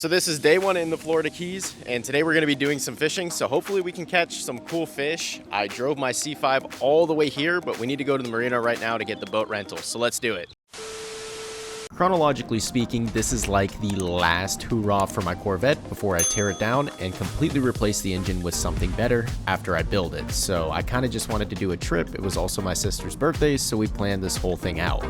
So this is day one in the Florida Keys, and today we're gonna be doing some fishing, so hopefully we can catch some cool fish. I drove my C5 all the way here, but we need to go to the marina right now to get the boat rental, so let's do it. Chronologically speaking, this is like the last hurrah for my Corvette before I tear it down and completely replace the engine with something better after I build it. So I kind of just wanted to do a trip. It was also my sister's birthday, so we planned this whole thing out.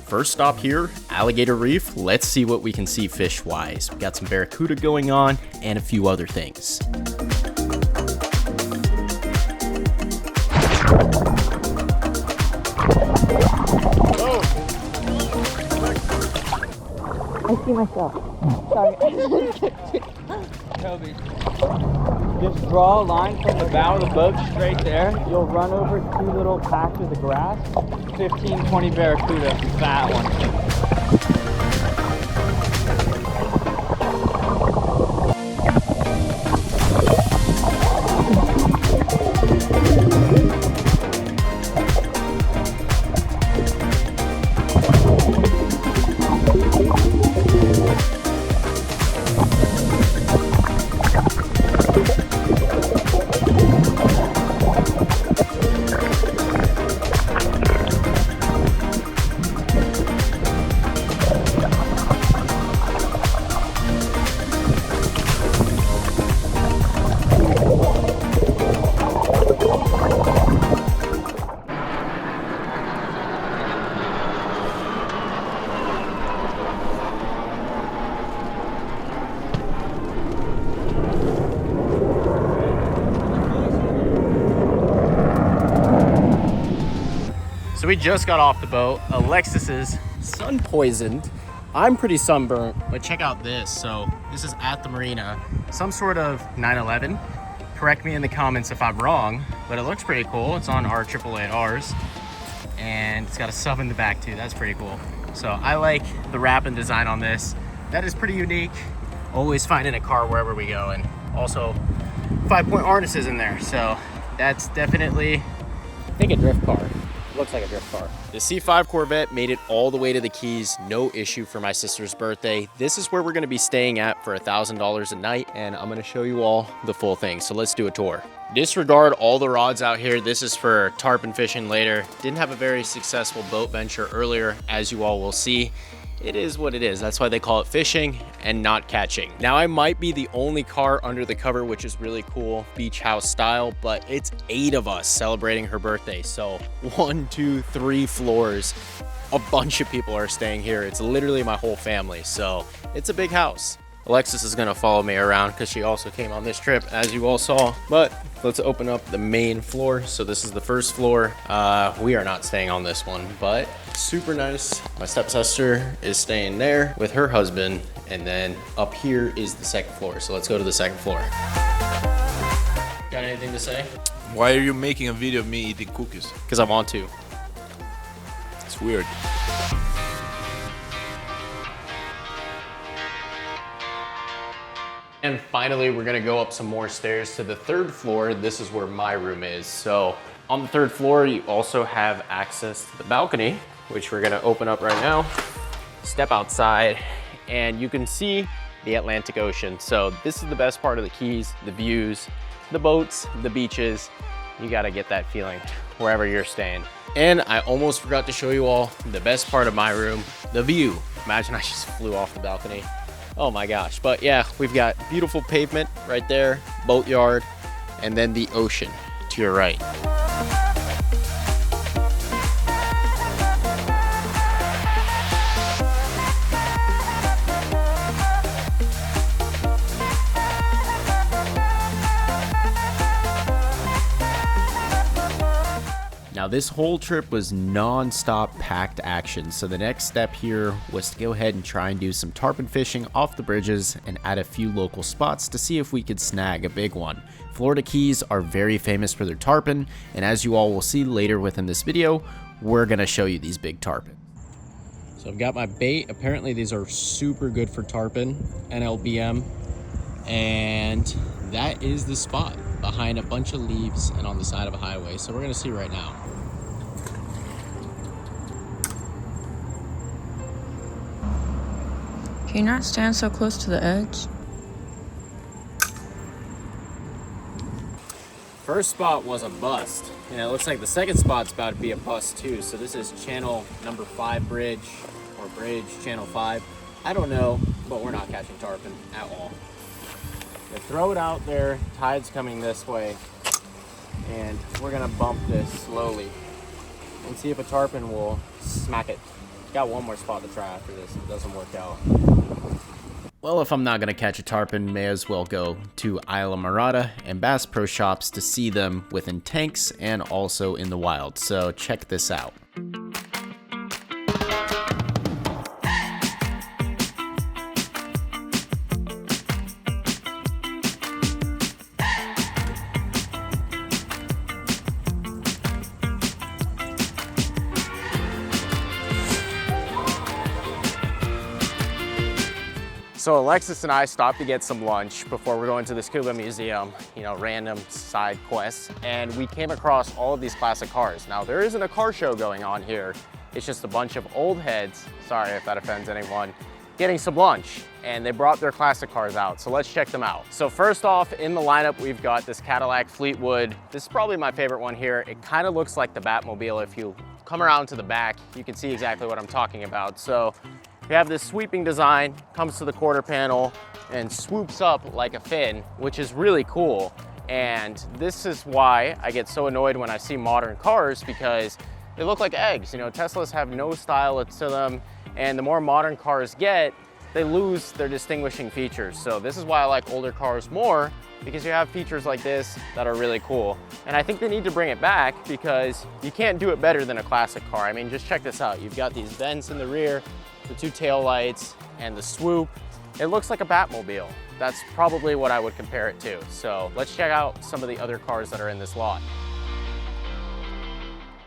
First stop here, Alligator Reef. Let's see what we can see fish-wise. We got some barracuda going on and a few other things. I see myself. Sorry. Toby, just draw a line from the bow of the boat straight there. You'll run over two little patches of grass. 15, 20 barracuda, fat ones. So we just got off the boat. Alexis is sun poisoned. I'm pretty sunburnt, but check out this. So this is at the marina, some sort of 911. Correct me in the comments if I'm wrong, but it looks pretty cool. It's on our AAA-Rs, and it's got a sub in the back too. That's pretty cool. So I like the wrap and design on this. That is pretty unique. Always finding a car wherever we go, and also 5-point harnesses in there. So that's definitely, I think, a drift car. Looks like a drift car. The C5 Corvette made it all the way to the Keys, no issue for my sister's birthday. This is where we're gonna be staying at for $1,000 a night, and I'm gonna show you all the full thing. So let's do a tour. Disregard all the rods out here. This is for tarpon fishing later. Didn't have a very successful boat venture earlier, as you all will see. It is what it is. That's why they call it fishing and not catching. Now, I might be the only car under the cover, which is really cool, beach house style, but it's 8 of us celebrating her birthday. So 1, 2, 3 floors. A bunch of people are staying here. It's literally my whole family. So it's a big house. Alexis is gonna follow me around because she also came on this trip, as you all saw. But let's open up the main floor. So this is the first floor. We are not staying on this one, but super nice. My stepsister is staying there with her husband, and then up here is the second floor. So let's go to the second floor. Got anything to say? Why are you making a video of me eating cookies? Because I want to. It's weird. And finally, we're gonna go up some more stairs to the 3rd floor. This is where my room is. So on the 3rd floor, you also have access to the balcony, which we're gonna open up right now. Step outside, and you can see the Atlantic Ocean. So this is the best part of the Keys, the views, the boats, the beaches. You gotta get that feeling wherever you're staying. And I almost forgot to show you all the best part of my room, the view. Imagine I just flew off the balcony. Oh my gosh. But yeah, we've got beautiful pavement right there, boatyard, and then the ocean to your right. Now this whole trip was non-stop packed action, so the next step here was to go ahead and try and do some tarpon fishing off the bridges and at a few local spots to see if we could snag a big one. Florida Keys are very famous for their tarpon, and as you all will see later within this video, we're gonna show you these big tarpon. So I've got my bait. Apparently these are super good for tarpon, NLBM, and that is the spot behind a bunch of leaves and on the side of a highway. So we're gonna see right now. Can you not stand so close to the edge? First spot was a bust, and it looks like the second spot's about to be a bust too. So this is channel number 5 bridge, or bridge channel 5. I don't know, but we're not catching tarpon at all. We throw it out there, tide's coming this way, and we're gonna bump this slowly and see if a tarpon will smack it. Got one more spot to try after this if it doesn't work out. Well, if I'm not gonna catch a tarpon, may as well go to Isla Mirada and Bass Pro Shops to see them within tanks and also in the wild. So check this out. So Alexis and I stopped to get some lunch before we're going to the Scuba Museum, you know, random side quests, and we came across all of these classic cars. Now, there isn't a car show going on here. It's just a bunch of old heads, sorry if that offends anyone, getting some lunch, and they brought their classic cars out. So let's check them out. So first off, in the lineup, we've got this Cadillac Fleetwood. This is probably my favorite one here. It kind of looks like the Batmobile. If you come around to the back, you can see exactly what I'm talking about. So we have this sweeping design, comes to the quarter panel and swoops up like a fin, which is really cool. And this is why I get so annoyed when I see modern cars, because they look like eggs. You know, Teslas have no style to them, and the more modern cars get, they lose their distinguishing features. So this is why I like older cars more, because you have features like this that are really cool. And I think they need to bring it back because you can't do it better than a classic car. I mean, just check this out. You've got these vents in the rear, the 2 tail lights, and the swoop. It looks like a Batmobile. That's probably what I would compare it to. So let's check out some of the other cars that are in this lot.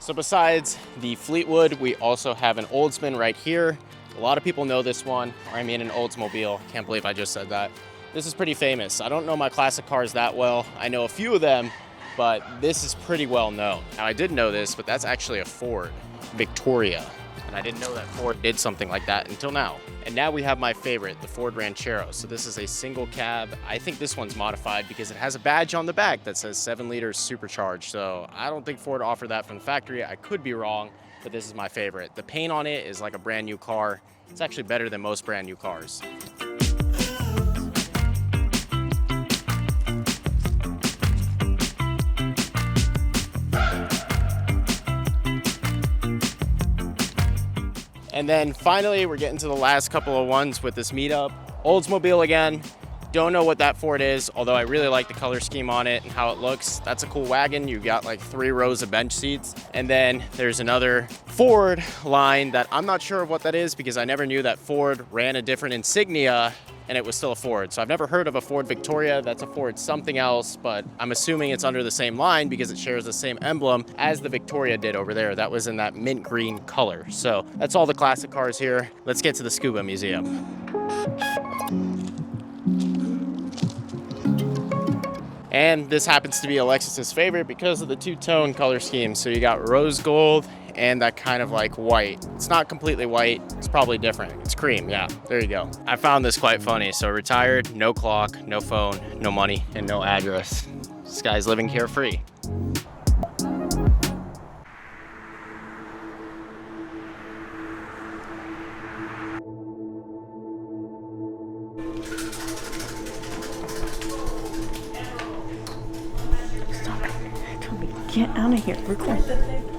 So besides the Fleetwood, we also have an Oldsman right here. A lot of people know this one, or I mean an Oldsmobile. Can't believe I just said that. This is pretty famous. I don't know my classic cars that well. I know a few of them, but this is pretty well known. Now I did know this, but that's actually a Ford Victoria. And I didn't know that Ford did something like that until now. And now we have my favorite, the Ford Ranchero. So this is a single cab. I think this one's modified because it has a badge on the back that says 7 liters supercharged. So I don't think Ford offered that from the factory. I could be wrong, but this is my favorite. The paint on it is like a brand new car. It's actually better than most brand new cars. And then finally, we're getting to the last couple of ones with this meetup. Oldsmobile again. Don't know what that Ford is, although I really like the color scheme on it and how it looks. That's a cool wagon. You got like 3 rows of bench seats. And then there's another Ford line that I'm not sure of what that is because I never knew that Ford ran a different insignia and it was still a Ford. So I've never heard of a Ford Victoria. That's a Ford something else, but I'm assuming it's under the same line because it shares the same emblem as the Victoria did over there. That was in that mint green color. So that's all the classic cars here. Let's get to the Scuba Museum. And this happens to be Alexis's favorite because of the 2-tone color scheme. So you got rose gold and that kind of like white. It's not completely white, it's probably different. It's cream, yeah, there you go. I found this quite funny. So retired, no clock, no phone, no money, and no address. This guy's living carefree. Stop it. Toby, get out of here. Record.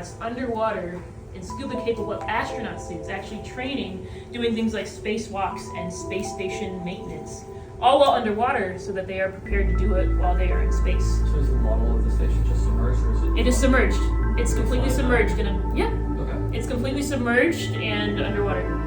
astronauts underwater in scuba-capable astronaut suits, actually training, doing things like spacewalks and space station maintenance, all while underwater so that they are prepared to do it while they are in space. So is the model of the station just submerged, or is it? It is submerged. It's completely submerged in a, yeah. Okay. It's completely submerged and underwater.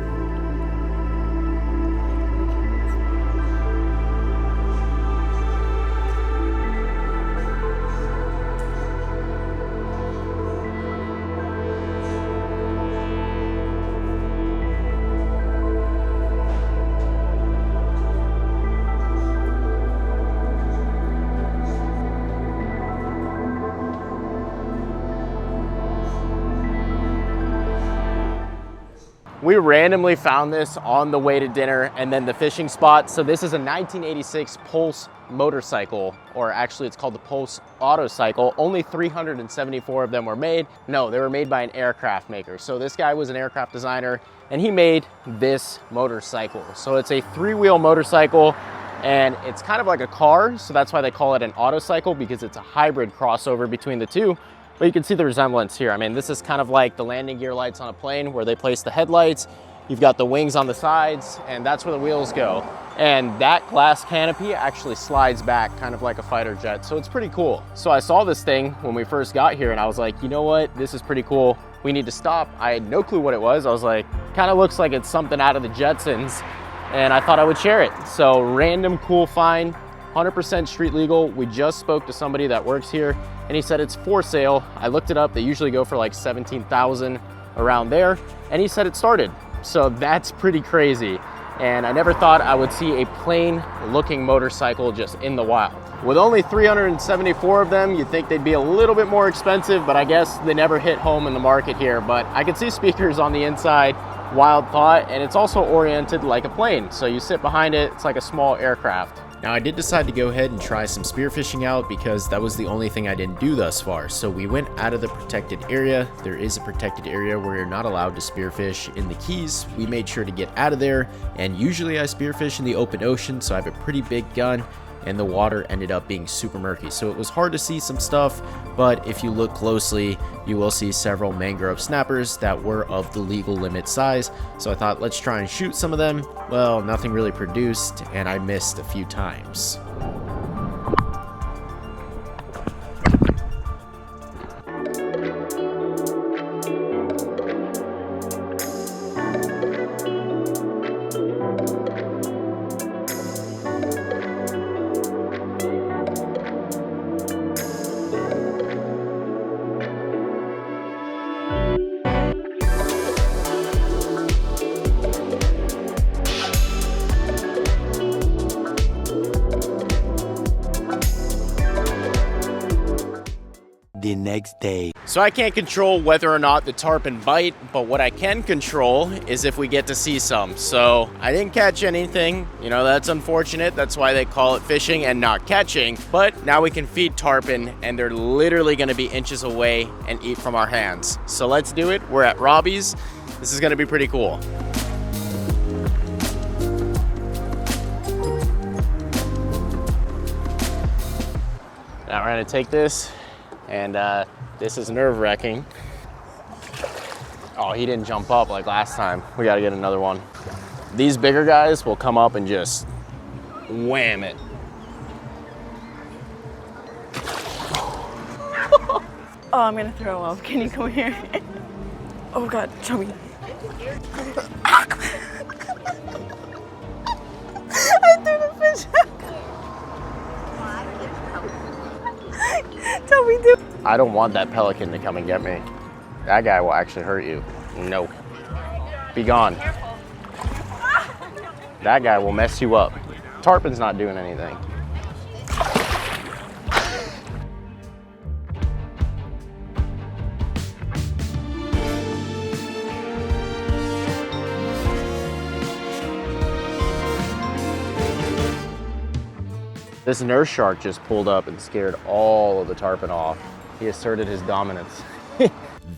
We randomly found this on the way to dinner and then the fishing spot. So this is a 1986 Pulse motorcycle, or actually it's called the Pulse Autocycle. Only 374 of them were made. No, they were made by an aircraft maker. So this guy was an aircraft designer and he made this motorcycle. So it's a 3-wheel motorcycle and it's kind of like a car. So that's why they call it an autocycle, because it's a hybrid crossover between the two. But you can see the resemblance here. I mean, this is kind of like the landing gear lights on a plane where they place the headlights. You've got the wings on the sides, and that's where the wheels go. And that glass canopy actually slides back kind of like a fighter jet. So it's pretty cool. So I saw this thing when we first got here and I was like, you know what? This is pretty cool. We need to stop. I had no clue what it was. I was like, kind of looks like it's something out of the Jetsons. And I thought I would share it. So random cool find, 100% street legal. We just spoke to somebody that works here and he said it's for sale. I looked it up. They usually go for like 17,000 around there. And he said it started. So that's pretty crazy. And I never thought I would see a plain looking motorcycle just in the wild. With only 374 of them, you'd think they'd be a little bit more expensive, but I guess they never hit home in the market here. But I can see speakers on the inside, wild thought, and it's also oriented like a plane. So you sit behind it, it's like a small aircraft. Now I did decide to go ahead and try some spearfishing out because that was the only thing I didn't do thus far. So we went out of the protected area. There is a protected area where you're not allowed to spearfish in the Keys. We made sure to get out of there, and usually I spearfish in the open ocean, so I have a pretty big gun, and the water ended up being super murky. So it was hard to see some stuff, but if you look closely, you will see several mangrove snappers that were of the legal limit size. So I thought, let's try and shoot some of them. Well, nothing really produced, and I missed a few times. The next day. So I can't control whether or not the tarpon bite, but what I can control is if we get to see some. So I didn't catch anything, you know, that's unfortunate. That's why they call it fishing and not catching. But now we can feed tarpon and they're literally gonna be inches away and eat from our hands. So let's do it. We're at Robbie's. This is gonna be pretty cool. Now we're gonna take this, and this is nerve-wracking. Oh, he didn't jump up like last time. We gotta get another one. These bigger guys will come up and just wham it. Oh, I'm gonna throw up. Can you come here? Oh God, Toby. I threw the fish out. Toby, do. I don't want that pelican to come and get me. That guy will actually hurt you. No. Be gone. That guy will mess you up. Tarpon's not doing anything. This nurse shark just pulled up and scared all of the tarpon off. He asserted his dominance.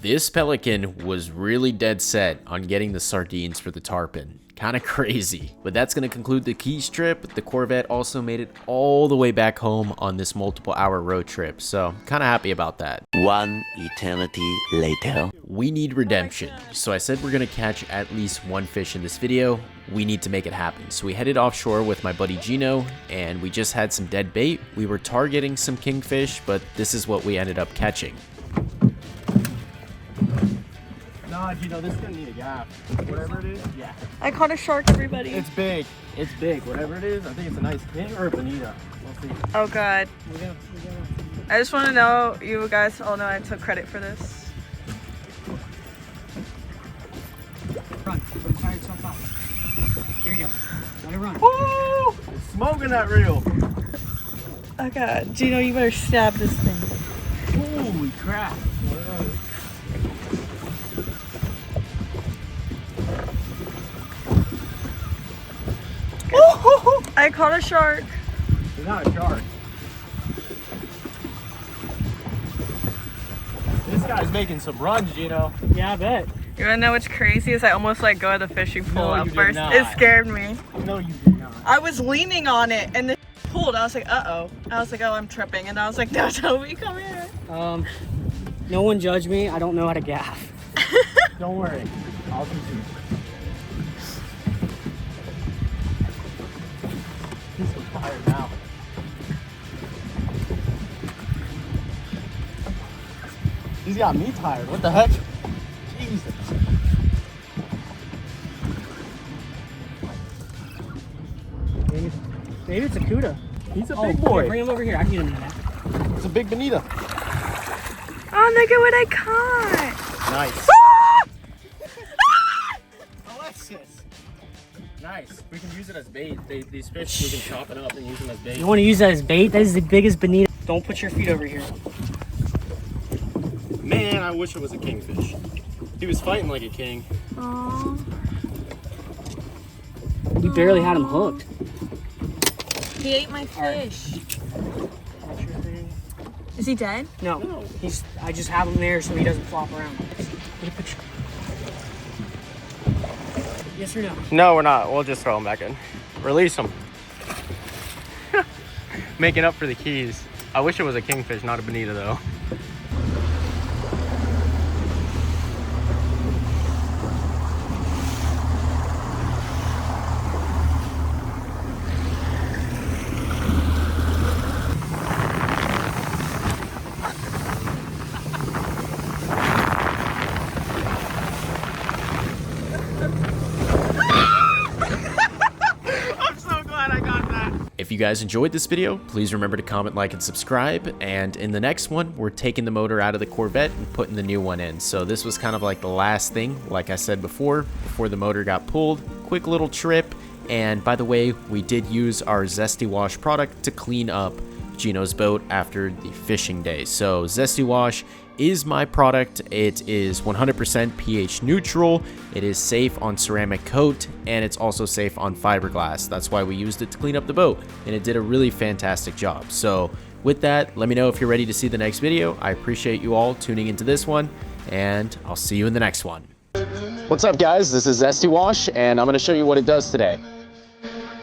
This pelican was really dead set on getting the sardines for the tarpon. Kind of crazy. But that's going to conclude the Keys trip. The Corvette also made it all the way back home on this multiple hour road trip. So kind of happy about that. One eternity later. We need redemption. So I said we're going to catch at least one fish in this video. We need to make it happen. So we headed offshore with my buddy Gino and we just had some dead bait. We were targeting some kingfish, but this is what we ended up catching. Nah, Gino, this is gonna need a gaff. Whatever it is, yeah. I caught a shark, everybody. It's big. It's big. Whatever it is, I think it's a nice king or a bonita. We'll see. Oh god. I just want to know, you guys all know I took credit for this. Run. Fire yourself out. Here you go. Let it run. Woo! It's smoking that reel. Oh god. Gino, you better stab this thing. Holy crap. I caught a shark. It's not a shark. This guy's making some runs, Gino. Yeah, I bet. You wanna know what's crazy is I almost let go of the fishing pole No, at you did first. not. It scared me. No, you did not. I was leaning on it and the pulled. I was like, uh-oh. I was like, oh, I'm tripping. And I was like, no, Toby, come here. No one judge me. I don't know how to gaff. Don't worry. I'll teach you. He's so tired now. He's got me tired. What the heck? Jesus. Maybe it's a cuda. He's a big boy. Bring him over here. I can get him in that. It's a big bonita. Oh, look at what I caught. Nice. Alexis. Nice. We can use it as bait. These fish, we can chop it up and use them as bait. You want to use that as bait? That is the biggest bonita. Don't put your feet over here. Man, I wish it was a kingfish. He was fighting like a king. Aww. We barely had him hooked. He ate my fish. Is he dead? No. I just have him there so he doesn't flop around. Get a picture. Yes or no? No, we're not. We'll just throw them back in. Release them. Making up for the Keys. I wish it was a kingfish, not a bonita though. If you guys enjoyed this video, please remember to comment, like, and subscribe. And in the next one, we're taking the motor out of the Corvette and putting the new one in. So this was kind of like the last thing, like I said before the motor got pulled. Quick little trip. And by the way, we did use our Zesty Wash product to clean up Gino's boat after the fishing day. So Zesty Wash is my product. It is 100% pH neutral. It is safe on ceramic coat, and it's also safe on fiberglass. That's why we used it to clean up the boat, and it did a really fantastic job. So with that, let me know if you're ready to see the next video. I appreciate you all tuning into this one, and I'll see you in the next one. What's up, guys? This is Zesty Wash, and I'm going to show you what it does today.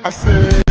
I said